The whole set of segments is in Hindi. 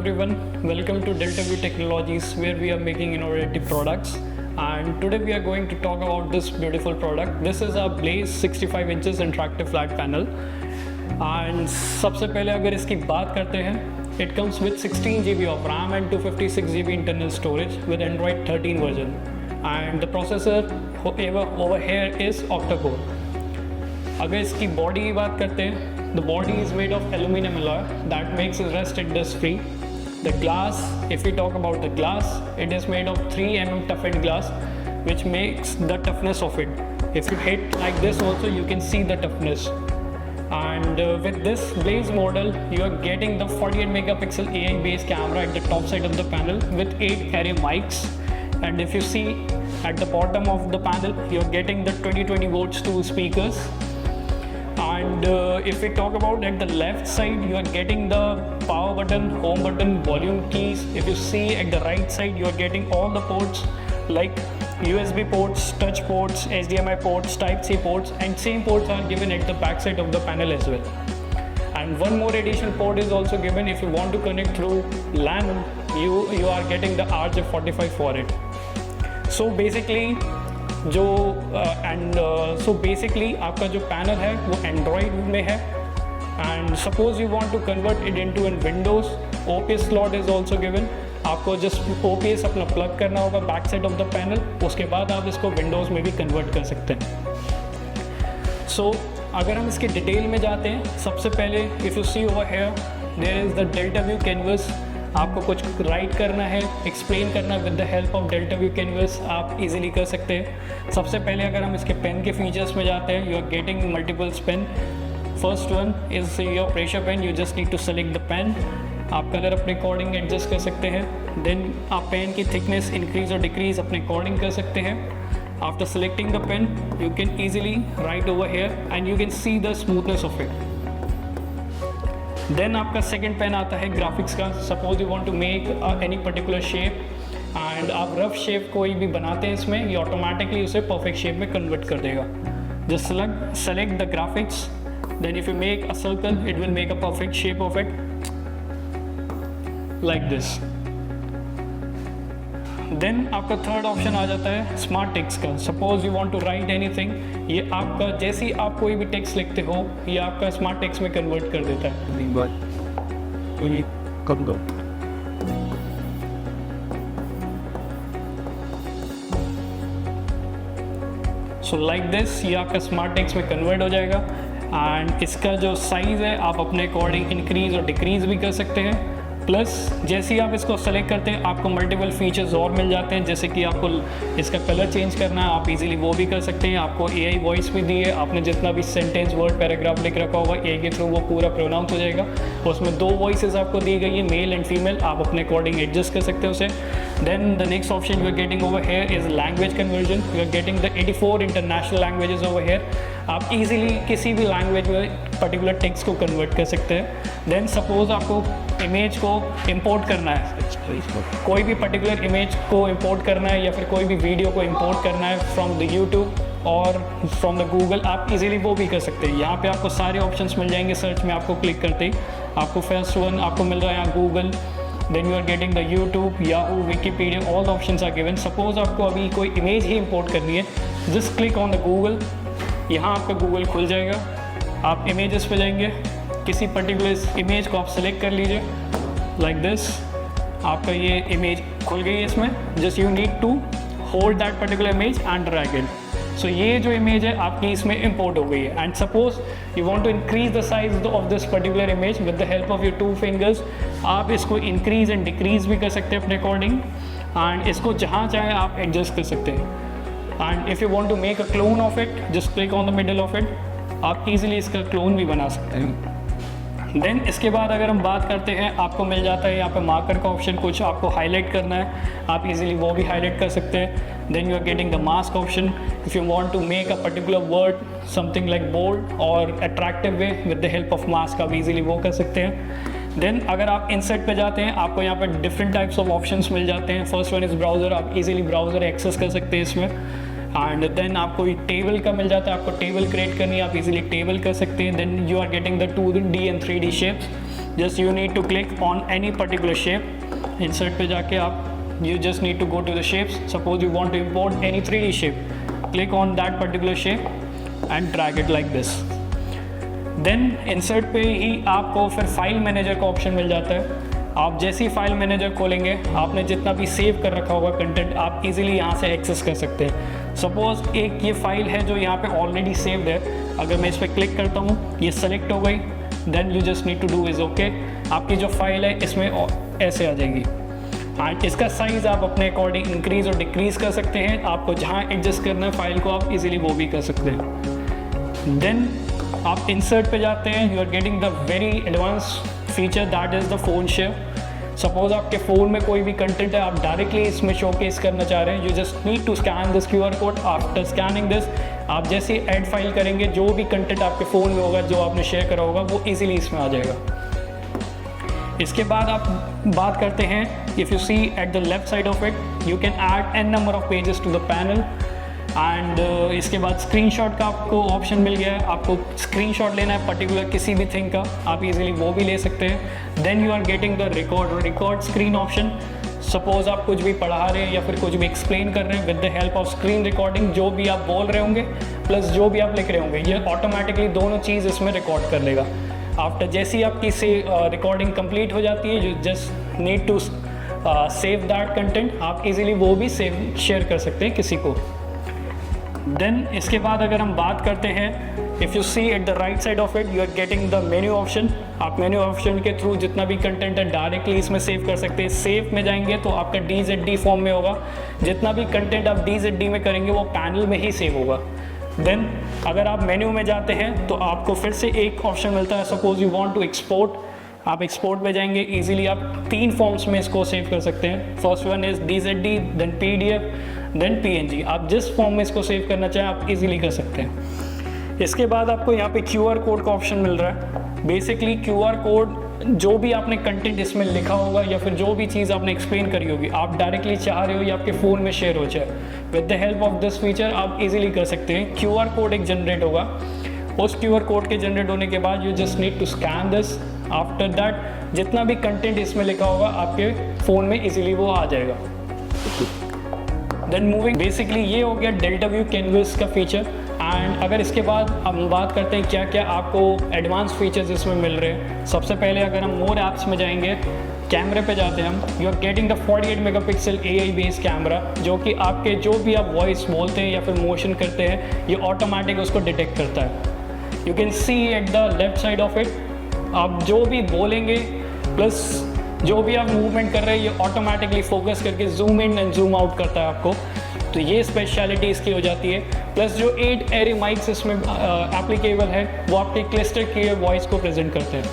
everyone, welcome to Delta View Technologies, where we are making innovative products. And today we are going to talk about this beautiful product. This is a Blaze 65 inches interactive flat panel. And सबसे पहले अगर इसकी बात करते हैं, it comes with 16 GB of RAM and 256 GB internal storage with Android 13 version. And the processor over here is octa-core. अगर इसकी बॉडी की बात करते हैं, the body is made of aluminum alloy that makes it rust and dust free. The glass, if we talk about the glass, it is made of 3 mm toughened glass, which makes the toughness of it. If you hit like this also, you can see the toughness. And with this Blaze model, you are getting the 48 megapixel AI based camera at the top side of the panel with 8 array mics. And if you see at the bottom of the panel, you are getting the 2020 volts 2 speakers. And if we talk about at the left side, you are getting the power button, home button, volume keys. If you see at the right side, you are getting all the ports like USB ports, touch ports, HDMI ports, Type-C ports, and same ports are given at the back side of the panel as well. And one more additional port is also given. If you want to connect through LAN, you are getting the RJ45 for it. So basically basically आपका जो पैनल है वो एंड्रॉयड में है. And suppose you want to convert it into an Windows, OPS slot is also given. आपको जस्ट ओपीएस अपना प्लग करना होगा back side of the panel, उसके बाद आप इसको विंडोज़ में भी कन्वर्ट कर सकते हैं. सो अगर हम इसके डिटेल में जाते हैं, सबसे पहले if you see over here there is the Delta View canvas. आपको कुछ राइट करना है, एक्सप्लेन करना with the help of Delta View canvas आप इजीली कर सकते हैं. सबसे पहले अगर हम इसके पेन के फीचर्स में जाते हैं, you are getting multiples pen. First one is your pressure pen. You just need to select the pen. आप कलर अपने अकॉर्डिंग एडजस्ट कर सकते हैं. देन आप पेन की थिकनेस इंक्रीज और डिक्रीज अपने अकॉर्डिंग कर सकते हैं. After selecting the pen, you can easily write over here and you can see the smoothness of it. Then आपका सेकेंड पेन आता है ग्राफिक्स का. Suppose you want to make any particular shape and आप रफ शेप कोई भी बनाते हैं इसमें, ये ऑटोमेटिकली उसे परफेक्ट शेप में कन्वर्ट कर देगा. Just select the graphics, then if you make a circle, it will make a perfect shape of it like this. Then आपका थर्ड ऑप्शन आ जाता है स्मार्ट टेक्स्ट का. Suppose you want to write anything, ये आपका जैसे ही आप कोई भी टेक्स्ट लिखते हो, ये आपका स्मार्ट टेक्स्ट में कन्वर्ट कर देता है. सो लाइक दिस, ये आपका स्मार्ट टेक्स्ट में कन्वर्ट हो जाएगा. एंड इसका जो साइज़ है आप अपने अकॉर्डिंग इंक्रीज़ और डिक्रीज़ भी कर सकते हैं. प्लस जैसे ही आप इसको सेलेक्ट करते हैं, आपको मल्टीपल फीचर्स और मिल जाते हैं. जैसे कि आपको इसका कलर चेंज करना है, आप इजीली वो भी कर सकते हैं. आपको एआई वॉइस भी दी है. आपने जितना भी सेंटेंस, वर्ड, पैराग्राफ लिख रखा होगा, एआई के थ्रू वो पूरा प्रोनाउंस हो जाएगा. उसमें 2 वॉइसेस आपको दी गई है, मेल एंड फीमेल. आप अपने अकॉर्डिंग एडजस्ट कर सकते हो उसे. Then the next option you are getting over here is language conversion. You are getting the 84 international languages over here. आप इजीली किसी भी लैंग्वेज में पर्टिकुलर टेक्स्ट को कन्वर्ट कर सकते हैं. देन सपोज आपको इमेज को इंपोर्ट करना है, कोई भी पर्टिकुलर इमेज को इंपोर्ट करना है या फिर कोई भी वीडियो को इंपोर्ट करना है फ्रॉम द यूट्यूब और फ्रॉम द गूगल, आप इजीली वो भी कर सकते हैं. यहाँ पे आपको सारे ऑप्शंस मिल जाएंगे. सर्च में आपको क्लिक करते ही आपको फर्स्ट वन आपको मिल रहा है यहाँ Google. Then you are getting the YouTube, Yahoo, Wikipedia, all the options are given. Suppose आपको अभी कोई इमेज ही इंपोर्ट करनी है, just click on the Google. यहाँ आपका गूगल खुल जाएगा. आप इमेजेस पे जाएंगे, किसी पर्टिकुलर इमेज को आप सेलेक्ट कर लीजिए लाइक दिस. आपका ये इमेज खुल गई है इसमें. Just you need to hold that particular image and drag it. So ये जो इमेज है आपकी इसमें इंपोर्ट हो गई है. And suppose you want to increase the size of this particular image with the help of your 2 fingers. आप इसको इंक्रीज एंड डिक्रीज भी कर सकते हैं अपने अकॉर्डिंग. एंड इसको जहाँ चाहे आप एडजस्ट कर सकते हैं. And if you want to make a clone of it, just click on the middle of it. आप इजीली इसका क्लोन भी बना सकते हैं. देन इसके बाद अगर हम बात करते हैं, आपको मिल जाता है यहाँ पे मार्कर का ऑप्शन. कुछ आपको हाईलाइट करना है, आप इजीली वो भी हाईलाइट कर सकते हैं. Then you are getting the mask option. If you want to make a particular word something like bold और attractive way, with the help of mask आप इजीली वो कर सकते हैं. देन अगर आप इंसर्ट पे जाते हैं, आपको यहाँ पर डिफरेंट टाइप्स ऑफ ऑप्शंस मिल जाते हैं. First one is browser. आप इजीली ब्राउज़र एक्सेस कर सकते हैं इसमें. एंड देन आपको टेबल का मिल जाता है. आपको टेबल क्रिएट करनी है, आप इजीली टेबल कर सकते हैं. Then you are getting the 2D and 3D shapes. Just you need to click on any particular shape. Insert पे जाके आप you just need to go to the shapes. Suppose you want to import any 3D shape, click on that particular shape and drag it like this. Then insert पे ही आपको फिर फाइल मैनेजर का ऑप्शन मिल जाता है। आप जैसे ही फाइल मैनेजर खोलेंगे, आपने जितना भी सेव कर रखा होगा कंटेंट, आप इजीली यहाँ से एक्सेस कर सकते हैं। सपोज एक ये फाइल है जो यहाँ पे ऑलरेडी सेव्ड है, अगर मैं इस पर क्लिक करता हूँ, ये सेलेक्ट हो गई, then you just need to do is okay. आपकी जो फाइल है इसमें ऐसे आ जाएगी एंड इसका साइज़ आप अपने अकॉर्डिंग इंक्रीज़ और डिक्रीज़ कर सकते हैं। आपको जहाँ एडजस्ट करना है फाइल को, आप इजीली वो भी कर सकते हैं। देन आप इंसर्ट पे जाते हैं, you are getting the very advance feature that is the phone share. Suppose आपके फ़ोन में कोई भी कंटेंट है, आप डायरेक्टली इसमें शोकेस करना चाह रहे हैं, you just need to scan this QR code. After scanning this, आप जैसे ऐड फाइल करेंगे, जो भी कंटेंट आपके फ़ोन में होगा, जो आपने शेयर करा होगा, वो इजीली इसमें आ जाएगा। इसके बाद आप बात करते हैं, if you see at the left side of it, you can add n number of pages to the panel and इसके बाद स्क्रीनशॉट का आपको ऑप्शन मिल गया है। आपको स्क्रीनशॉट लेना है पर्टिकुलर किसी भी थिंग का, आप इजीली वो भी ले सकते हैं। Then you are getting the record screen option. Suppose आप कुछ भी पढ़ा रहे हैं या फिर कुछ भी एक्सप्लेन कर रहे हैं, with the help of screen recording, जो भी आप बोल रहे होंगे प्लस जो भी आप लिख रहे होंगे, ये ऑटोमेटिकली दोनों चीज़ इसमें रिकॉर्ड कर लेगा। आफ्टर जैसे ही आपकी से रिकॉर्डिंग कंप्लीट हो जाती है, you just need to save that content. आप इजीली वो भी शेयर कर सकते हैं किसी को। देन इसके बाद अगर हम बात करते हैं, if you see at the right side of it, you are getting the menu option. आप मेन्यू ऑप्शन के थ्रू जितना भी कंटेंट है डायरेक्टली इसमें सेव कर सकते हैं। सेव में जाएंगे तो आपका DZD फॉर्म में होगा, जितना भी कंटेंट आप DZD में करेंगे वो पैनल में ही सेव होगा। देन अगर आप मेन्यू में जाते हैं तो आपको फिर से एक ऑप्शन मिलता है, suppose you want to export. आप एक्सपोर्ट में जाएंगे, इजीली आप 3 फॉर्म्स में इसको सेव कर सकते हैं। First one is DZD, then PDF, then PNG। आप जिस फॉर्म में इसको सेव करना चाहें आप इजीली कर सकते हैं। इसके बाद आपको यहाँ पे QR कोड का ऑप्शन मिल रहा है। बेसिकली QR कोड, जो भी आपने कंटेंट इसमें लिखा होगा या फिर जो भी चीज़ आपने एक्सप्लेन करी होगी, आप डायरेक्टली चाह रहे हो या आपके फ़ोन में शेयर हो जाए, with the help of this feature आप इजीली कर सकते हैं। QR कोड एक जनरेट होगा, उस QR कोड के जनरेट होने के बाद you just need to scan this. After that जितना भी कंटेंट इसमें लिखा होगा आपके फ़ोन में इजीली वो आ जाएगा। देन मूविंग, बेसिकली ये हो गया डेल्टा व्यू कैनवस का फीचर। एंड अगर इसके बाद हम बात करते हैं क्या क्या आपको एडवांस फीचर्स इसमें मिल रहे हैं। सबसे पहले अगर हम मोर ऐप्स में जाएंगे, कैमरे पे जाते हैं हम, you are getting the 48 megapixel AI based camera, जो कि आपके जो भी आप वॉइस बोलते हैं या फिर मोशन करते हैं, ये ऑटोमेटिक उसको डिटेक्ट करता है। You can C at the left side of it, आप जो भी बोलेंगे प्लस जो भी आप मूवमेंट कर रहे हैं, ये ऑटोमेटिकली फोकस करके zoom in and zoom out करता है आपको। तो ये स्पेशलिटी इसकी हो जाती है। प्लस जो 8 एरी माइक्स इसमें एप्लीकेबल है, वो आपके क्लस्टर किए वॉइस को प्रेजेंट करते हैं।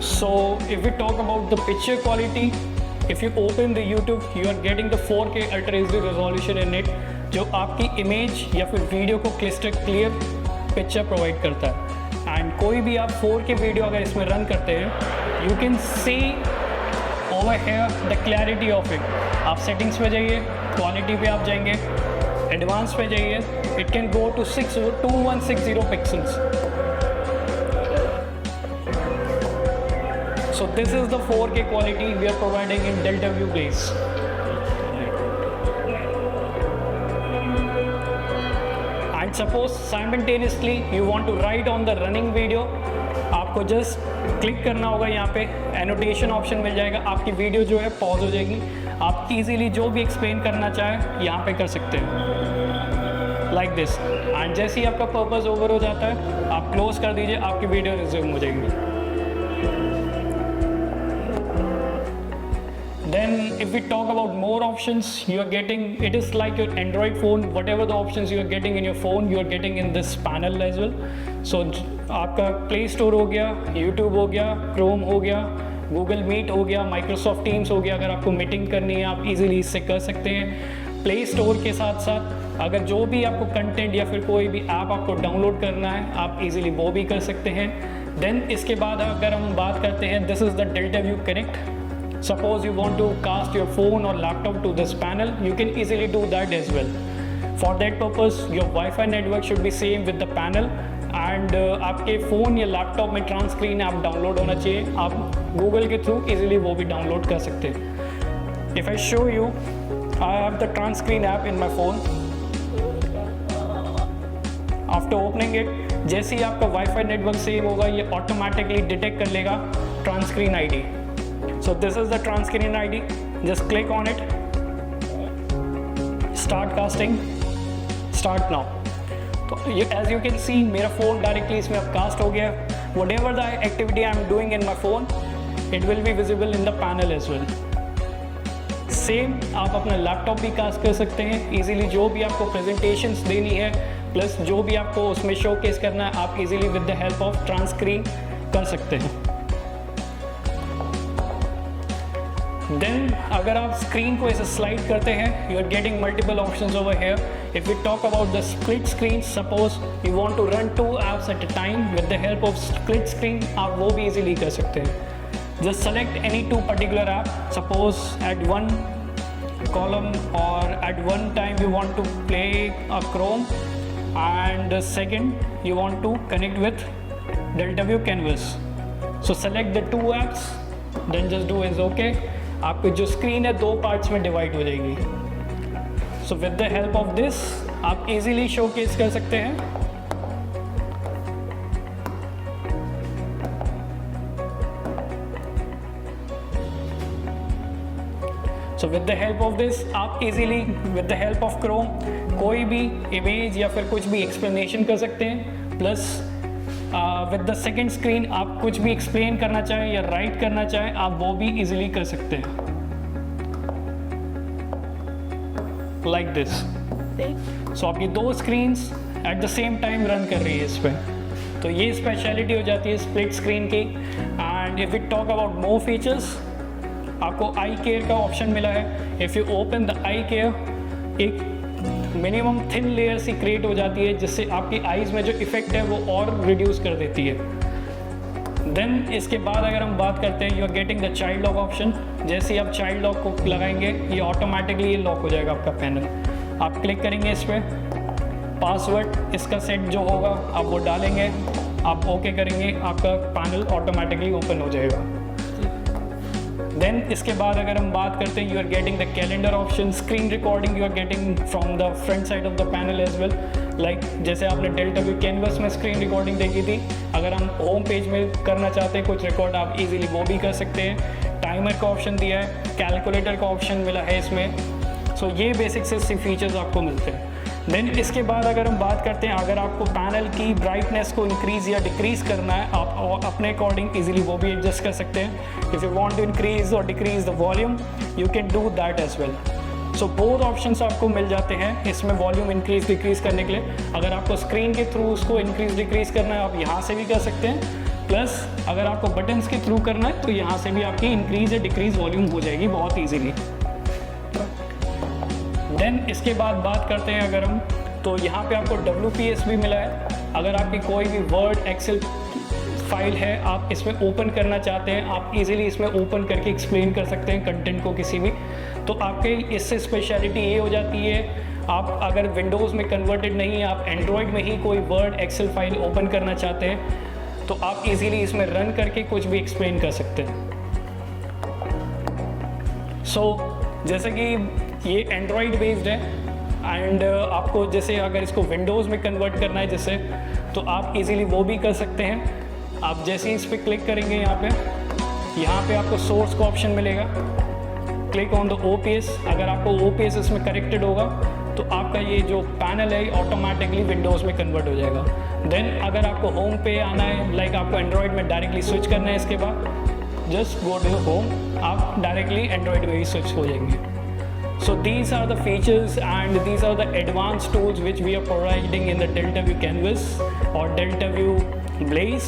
So if you talk about the picture quality, if you open the YouTube, you are getting the 4K ultra HD resolution in it, जो आपकी इमेज या फिर वीडियो को क्लिस्टर क्लियर पिक्चर प्रोवाइड करता है। एंड कोई भी आप 4K वीडियो अगर इसमें रन करते हैं, you can see over here the clarity of it. आप सेटिंग्स पे जाइए, क्वालिटी पे आप जाएंगे, एडवांस पे जाइए, it can go to 2160 pixels. So this is the 4K quality we are providing in Delta View base. And suppose simultaneously you want to write on the running video, आपको जस्ट क्लिक करना होगा, यहाँ पे एनोटेशन ऑप्शन मिल जाएगा, आपकी वीडियो जो है पॉज हो जाएगी। आप इजीली जो भी एक्सप्लेन करना चाहें यहाँ पे कर सकते हैं लाइक दिस। एंड जैसे ही आपका पर्पस ओवर हो जाता है, आप क्लोज कर दीजिए, आपकी वीडियो रिज्यूम हो जाएगी। Then if we talk about more options, you are getting, it is like your Android phone, whatever the options you are getting in your phone, you are getting in this panel as well. So आपका Play Store हो गया, YouTube हो गया, Chrome हो गया, Google Meet हो गया, Microsoft Teams हो गया। अगर आपको मीटिंग करनी है आप इजीली इससे कर सकते हैं। Play Store के साथ साथ अगर जो भी आपको कंटेंट या फिर कोई भी ऐप आपको डाउनलोड करना है, आप इजीली वो भी कर सकते हैं। देन इसके बाद अगर हम बात करते हैं, this is the Delta view connect. Suppose you want to cast your phone or laptop to this panel, you can easily do that as well. For that purpose, your Wi-Fi network should be same with the panel, and आपके फ़ोन या लैपटॉप में ट्रांस स्क्रीन ऐप डाउनलोड होना चाहिए, आप गूगल के थ्रू इजीली वो भी डाउनलोड कर सकते हैं। If I show you, I have the trans screen app in my phone. After opening it, जैसे ही आपका वाईफाई नेटवर्क सेव होगा ये ऑटोमेटिकली डिटेक्ट कर लेगा trans screen ID। So this is the trans screen ID, just click on it, start casting, start now. तो एज यू कैन सी मेरा फ़ोन डायरेक्टली इसमें अब कास्ट हो गया। Whatever the activity I am doing in my phone, it will be visible in the panel as well. Same आप अपना लैपटॉप भी कास्ट कर सकते हैं इजीली, जो भी आपको प्रेजेंटेशंस देनी है प्लस जो भी आपको उसमें शोकेस करना है, आप easily with the help of trans screen कर सकते हैं। देन अगर आप स्क्रीन को ऐसे स्लाइड करते हैं, you are getting multiple options over here. If we talk about the split screen, suppose you want to run 2 apps at a time, with the help of split screen आप वो भी इजीली कर सकते हैं। Just select any 2 particular app, suppose at one column or at one time you want to play a Chrome and the second you want to connect with DeltaView Canvas. So select the 2 apps, then just do is OK. आपकी जो स्क्रीन है 2 पार्ट्स में डिवाइड हो जाएगी। So with the help of this आप इजीली शोकेस कर सकते हैं। So with the help of this आप easily with the help of Chrome कोई भी इमेज या फिर कुछ भी एक्सप्लेनेशन कर सकते हैं। Plus with the second screen आप कुछ भी एक्सप्लेन करना चाहें या राइट करना चाहें, आप वो भी इजीली कर सकते हैं, लाइक दिस। सो आपकी 2 screens at the same time run कर रही है इस पर, तो ये स्पेशलिटी हो जाती है स्प्लिट स्क्रीन की। And if it talk about more features, आपको आई केयर का ऑप्शन मिला है। If you open the I care, एक मिनिमम थिन लेयर सी क्रिएट हो जाती है जिससे आपकी आईज़ में जो इफेक्ट है वो और रिड्यूस कर देती है। देन इसके बाद अगर हम बात करते हैं, you are getting the child lock option. जैसे ही आप चाइल्ड लॉक को लगाएंगे ये ऑटोमेटिकली ये लॉक हो जाएगा आपका पैनल। आप क्लिक करेंगे इस पर, पासवर्ड इसका सेट जो होगा आप वो डालेंगे, आप ओके करेंगे, आपका पैनल ऑटोमेटिकली ओपन हो जाएगा। देन इसके बाद अगर हम बात करते हैं, you are getting the calendar option, screen recording you are getting from the front side of the panel as well. Like जैसे आपने DeltaView कैनवस में स्क्रीन रिकॉर्डिंग देखी थी, अगर हम होम पेज में करना चाहते हैं कुछ रिकॉर्ड, आप इजीली वो भी कर सकते हैं। टाइमर का ऑप्शन दिया है, कैलकुलेटर का ऑप्शन मिला है इसमें। सो ये बेसिक से फीचर्स आपको मिलते हैं। देन इसके बाद अगर हम बात करते हैं, अगर आपको पैनल की ब्राइटनेस को इंक्रीज़ या डिक्रीज़ करना है, आप अपने अकॉर्डिंग इजीली वो भी एडजस्ट कर सकते हैं। If you want to increase और decrease the volume, you can do that as well. So both options आपको मिल जाते हैं इसमें वॉल्यूम इंक्रीज़ डिक्रीज़ करने के लिए। अगर आपको स्क्रीन के थ्रू उसको इंक्रीज़ डिक्रीज़ करना है, आप यहाँ से भी कर सकते हैं। प्लस अगर आपको बटन्स के थ्रू करना है तो यहाँ से भी आपकी इंक्रीज़ या डिक्रीज़ वॉल्यूम हो जाएगी बहुत ईजीली। देन इसके बाद बात करते हैं अगर हम, तो यहाँ पे आपको WPS भी मिला है। अगर आपकी कोई भी वर्ड एक्सेल फाइल है आप इसमें ओपन करना चाहते हैं, आप इजीली इसमें ओपन करके एक्सप्लेन कर सकते हैं कंटेंट को किसी भी। तो आपके इससे स्पेशलिटी ये हो जाती है, आप अगर विंडोज़ में कन्वर्टेड नहीं है, आप एंड्रॉयड में ही कोई वर्ड एक्सेल फाइल ओपन करना चाहते हैं तो आप इजीली इसमें रन करके कुछ भी एक्सप्लेन कर सकते हैं। सो जैसे कि ये एंड्रॉयड बेस्ड है एंड आपको जैसे अगर इसको विंडोज़ में कन्वर्ट करना है जैसे, तो आप इजीली वो भी कर सकते हैं। आप जैसे ही इस पर क्लिक करेंगे यहाँ पे आपको सोर्स का ऑप्शन मिलेगा, क्लिक ऑन द OPS। अगर आपको OPS इसमें करेक्टेड होगा तो आपका ये जो पैनल है ऑटोमेटिकली विंडोज़ में कन्वर्ट हो जाएगा। देन अगर आपको होम पे आना है, लाइक आपको एंड्रॉयड में डायरेक्टली स्विच करना है, इसके बाद जस्ट गो टू होम, आप डायरेक्टली एंड्रॉयड में ही स्विच हो जाएंगे। So these are the features and these are the advanced tools which we are providing in the DeltaView Canvas or DeltaView Blaze.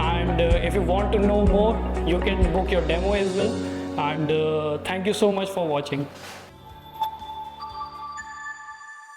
And if you want to know more, you can book your demo as well. And thank you so much for watching.